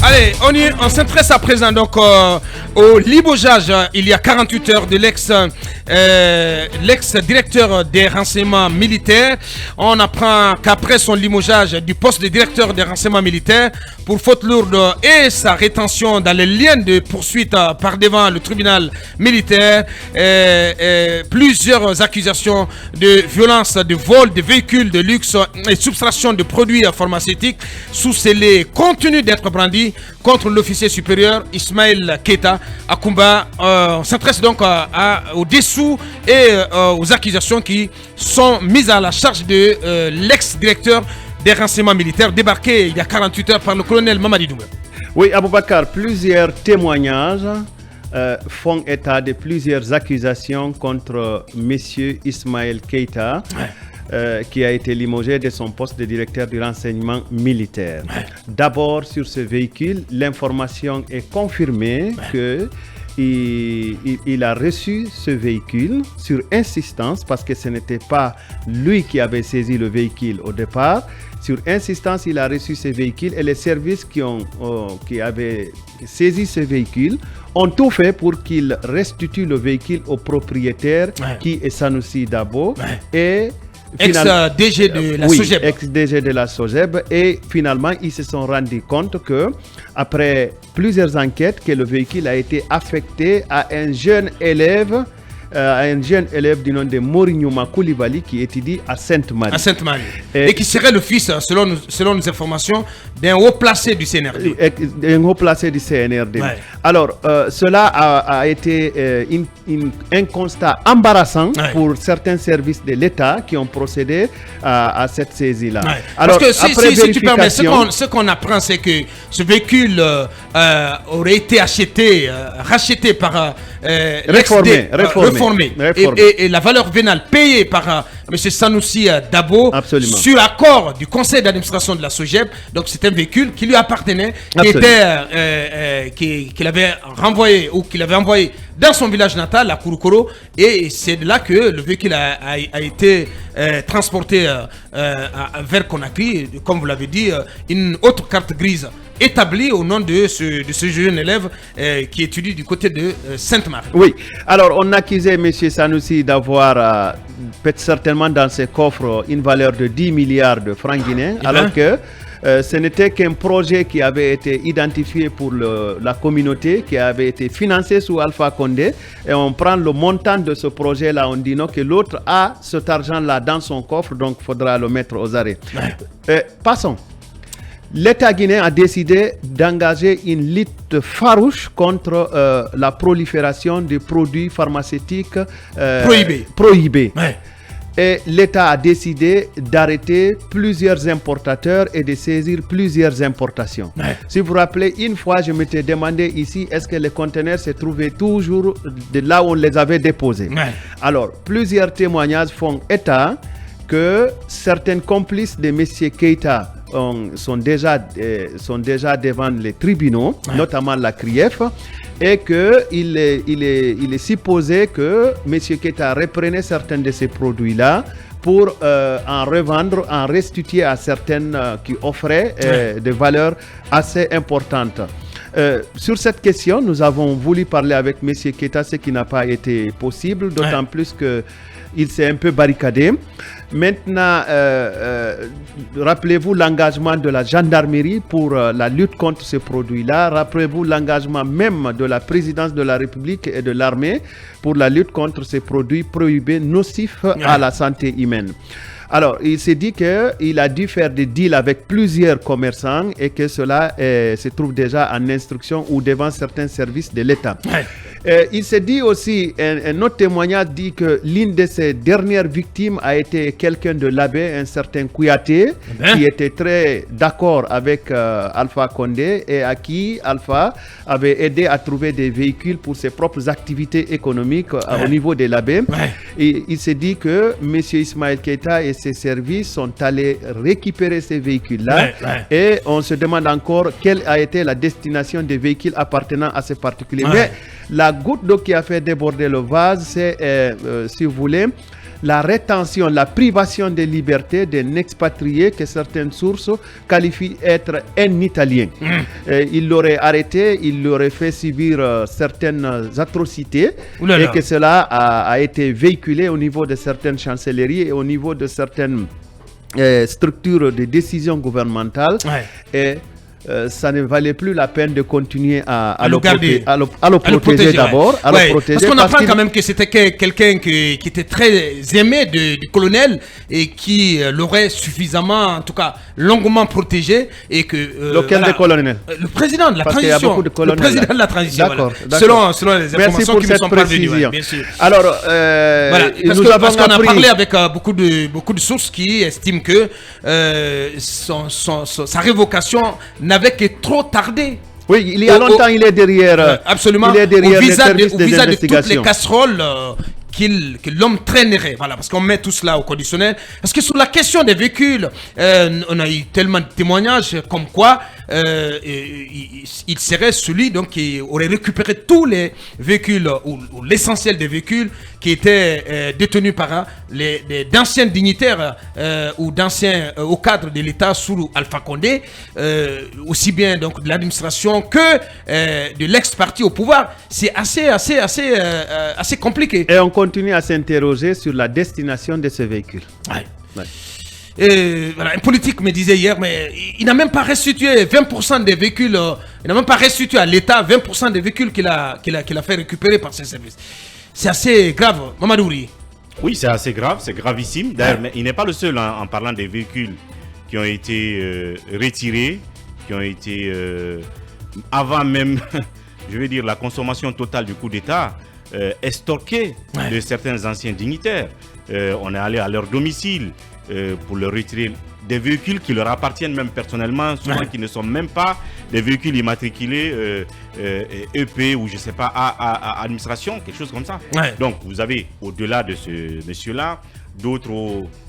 Allez, on s'intéresse à présent donc au limogeage il y a 48 heures de l'ex-directeur des renseignements militaires. On apprend qu'après son limogeage du poste de directeur des renseignements militaires pour faute lourde et sa rétention dans les liens de poursuite par devant le tribunal militaire, plusieurs accusations de violence, de vol de véhicules de luxe et subtraction de produits pharmaceutiques sous scellés continuent d'être brandis contre l'officier supérieur Ismaël Keita Akumba. On s'intéresse donc aux dessous et aux accusations qui sont mises à la charge de l'ex-directeur des renseignements militaires débarqué il y a 48 heures par le colonel Mamadi Doumbouya. Oui, Aboubakar, plusieurs témoignages font état de plusieurs accusations contre M. Ismaël Keita. Qui a été limogé de son poste de directeur du renseignement militaire. D'abord, sur ce véhicule, l'information est confirmée que il a reçu ce véhicule sur insistance, parce que ce n'était pas lui qui avait saisi le véhicule au départ. Sur insistance, il a reçu ce véhicule et les services qui avaient saisi ce véhicule ont tout fait pour qu'il restitue le véhicule au propriétaire qui est Sanoussi Dabo et ex-DG de la SOGEB. Ex-DG de la SOGEB. Et finalement, ils se sont rendus compte que, après plusieurs enquêtes, que le véhicule a été affecté à un jeune élève du nom de Mourinho Koulibaly qui étudie à Sainte-Marie. À Sainte-Marie. Et qui serait le fils, selon nos informations, d'un haut placé du CNRD. Un haut placé du CNRD. Alors, cela a été un constat embarrassant pour certains services de l'État qui ont procédé à cette saisie-là. Alors, parce que si tu permets, ce qu'on apprend, c'est que ce véhicule aurait été racheté par réformé. Et la valeur vénale payée par M. Sanoussi Dabo sur accord du conseil d'administration de la SOGEB. Donc c'est un véhicule qui lui appartenait, qu'il avait renvoyé ou qu'il avait envoyé dans son village natal, à Kouroukoro, et c'est de là que le véhicule a été transporté vers Conakry, comme vous l'avez dit, une autre carte grise établie au nom de ce jeune élève qui étudie du côté de Sainte-Marie. Oui, alors on accusait M. Sanoussi d'avoir certainement dans ses coffres une valeur de 10 milliards de francs guinéens, alors que ce n'était qu'un projet qui avait été identifié pour la communauté, qui avait été financé sous Alpha Condé, et on prend le montant de ce projet-là, on dit non, que l'autre a cet argent-là dans son coffre, donc il faudra le mettre aux arrêts. Passons. L'État guinéen a décidé d'engager une lutte farouche contre la prolifération des produits pharmaceutiques prohibés. Et l'État a décidé d'arrêter plusieurs importateurs et de saisir plusieurs importations. Si vous vous rappelez, une fois, je m'étais demandé ici, est-ce que les conteneurs se trouvaient toujours de là où on les avait déposés? Alors, plusieurs témoignages font état que certains complices de M. Keita sont déjà devant les tribunaux, notamment la CRIEF, et qu'il est supposé que M. Keita reprenait certains de ces produits-là pour en revendre, en restituer à certaines qui offraient des valeurs assez importantes. Sur cette question, nous avons voulu parler avec M. Keita, ce qui n'a pas été possible, d'autant plus qu'il s'est un peu barricadé. Maintenant, rappelez-vous l'engagement de la gendarmerie pour la lutte contre ces produits-là. Rappelez-vous l'engagement même de la présidence de la République et de l'armée pour la lutte contre ces produits prohibés nocifs à la santé humaine. Alors, il s'est dit qu'il a dû faire des deals avec plusieurs commerçants et que cela se trouve déjà en instruction ou devant certains services de l'État. Il s'est dit aussi, un autre témoignage dit que l'une de ses dernières victimes a été quelqu'un de l'Abbé, un certain Kouyaté, qui était très d'accord avec Alpha Condé et à qui Alpha avait aidé à trouver des véhicules pour ses propres activités économiques au niveau de l'Abbé. Il s'est dit que M. Ismaël Keita et ses services sont allés récupérer ces véhicules-là et on se demande encore quelle a été la destination des véhicules appartenant à ces particuliers. Mais la goutte d'eau qui a fait déborder le vase, c'est, si vous voulez, la rétention, la privation de liberté d'un expatrié que certaines sources qualifient être un Italien. Il l'aurait arrêté, il l'aurait fait subir certaines atrocités et que cela a été véhiculé au niveau de certaines chancelleries et au niveau de certaines structures de décision gouvernementale. Et ça ne valait plus la peine de continuer à le protéger d'abord. Parce qu'on apprend quand même que c'était quelqu'un qui était très aimé du colonel et qui l'aurait suffisamment, en tout cas longuement protégé. Et que, lequel des colonels? Le président de la transition. Il y a beaucoup de colonels. Le président de la transition. D'accord. Selon les informations qui me sont parvenues. Bien sûr. Alors, parce qu'on a parlé avec beaucoup de sources qui estiment que sa révocation n'avait que trop tardé. Oui, il y a longtemps, il est derrière. Absolument. Il est derrière les services au visa de toutes les d'investigation. casseroles que l'homme traînerait. Voilà, parce qu'on met tout cela au conditionnel. Parce que sur la question des véhicules, on a eu tellement de témoignages comme quoi il serait celui donc, qui aurait récupéré tous les véhicules ou l'essentiel des véhicules qui étaient détenus par d'anciens dignitaires ou d'anciens au cadre de l'État sous Alpha Condé, aussi bien donc, de l'administration que de l'ex-parti au pouvoir. C'est assez compliqué. Et on continue à s'interroger sur la destination de ces véhicules. Ouais. Voilà, un politique me disait hier, mais il n'a même pas restitué 20% des véhicules, il n'a même pas restitué à l'État 20% des véhicules qu'il a fait récupérer par ses services. C'est assez grave, Mamadouri. Oui, c'est assez grave, c'est gravissime. D'ailleurs, mais il n'est pas le seul en parlant des véhicules qui ont été retirés, qui ont été avant même, je veux dire, la consommation totale du coup d'État, estorqués de certains anciens dignitaires. On est allé à leur domicile pour leur retirer des véhicules qui leur appartiennent même personnellement, souvent qui ne sont même pas des véhicules immatriculés EP ou je ne sais pas, à administration, quelque chose comme ça. Donc vous avez, au-delà de ce monsieur-là, d'autres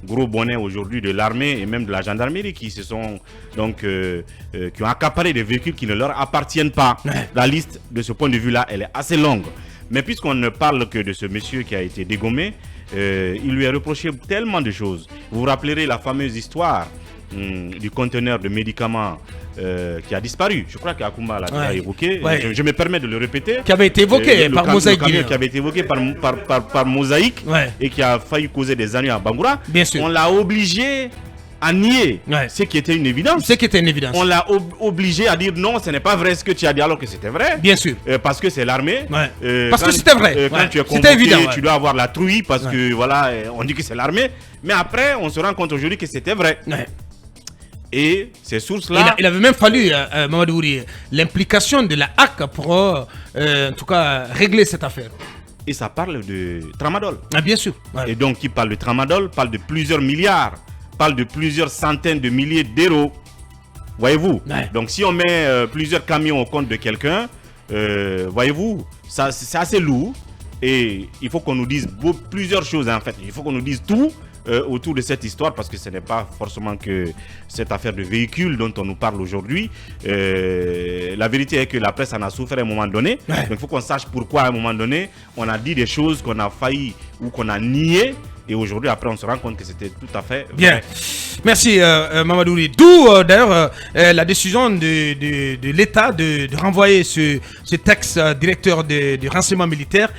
gros bonnets aujourd'hui de l'armée et même de la gendarmerie qui se sont donc qui ont accaparé des véhicules qui ne leur appartiennent pas. La liste de ce point de vue-là, elle est assez longue. Mais puisqu'on ne parle que de ce monsieur qui a été dégommé, il lui est reproché tellement de choses. Vous vous rappellerez la fameuse histoire du conteneur de médicaments qui a disparu. Je crois qu'Akoumba l'a évoqué. Je me permets de le répéter. Qui avait été évoqué par Mosaïque. Qui avait été évoqué par Mosaïque et qui a failli causer des ennuis à Bangoura. Bien sûr. On l'a obligé à nier ce qui était une évidence. Ce qui était une évidence. On l'a obligé à dire non, ce n'est pas vrai ce que tu as dit alors que c'était vrai. Bien sûr. Parce que c'est l'armée. Parce que c'était vrai. Quand tu es convoqué, évident, tu dois avoir la trouille parce que voilà, on dit que c'est l'armée. Mais après, on se rend compte aujourd'hui que c'était vrai. Et ces sources-là... Il avait même fallu, Mamadouri, l'implication de la HAC pour, en tout cas, régler cette affaire. Et ça parle de tramadol. Bien sûr. Et donc, qui parle de tramadol, parle de plusieurs milliards, parle de plusieurs centaines de milliers d'euros. Voyez-vous. Donc, si on met plusieurs camions au compte de quelqu'un, voyez-vous, c'est assez lourd. Et il faut qu'on nous dise plusieurs choses, en fait. Il faut qu'on nous dise tout autour de cette histoire, parce que ce n'est pas forcément que cette affaire de véhicule dont on nous parle aujourd'hui. La vérité est que la presse en a souffert à un moment donné. Donc il faut qu'on sache pourquoi à un moment donné on a dit des choses qu'on a failli ou qu'on a niées. Et aujourd'hui, après, on se rend compte que c'était tout à fait bien. Merci, Mamadouri. D'où, d'ailleurs, la décision de l'État de renvoyer ce ex-directeur du renseignement militaire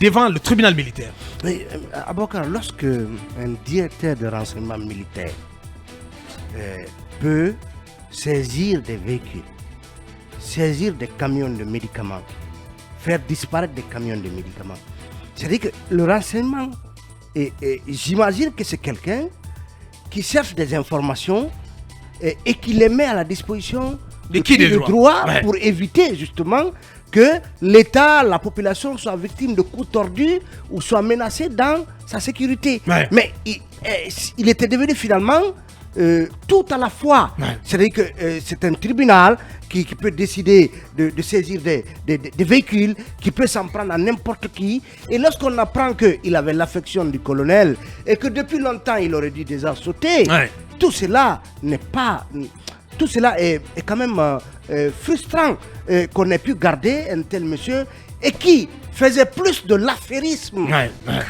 devant le tribunal militaire. Oui, Abokar, lorsque un directeur de renseignement militaire peut saisir des véhicules, saisir des camions de médicaments, faire disparaître des camions de médicaments, c'est-à-dire que le renseignement... Et j'imagine que c'est quelqu'un qui cherche des informations et qui les met à la disposition de qui de droit pour éviter justement que l'État, la population soit victime de coups tordus ou soit menacée dans sa sécurité. Mais il était devenu finalement tout à la fois. C'est-à-dire que c'est un tribunal qui peut décider de saisir des véhicules, qui peut s'en prendre à n'importe qui. Et lorsqu'on apprend qu'il avait l'affection du colonel et que depuis longtemps il aurait dû déjà sauter, tout cela n'est pas... Tout cela est quand même frustrant qu'on ait pu garder un tel monsieur et qui faisait plus de l'affairisme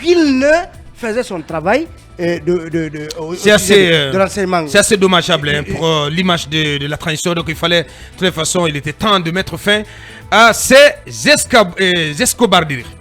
qu'il ne faisait son travail de renseignement. C'est assez dommageable pour l'image de la transition. Donc il fallait, de toute façon, il était temps de mettre fin à ces escobarderies.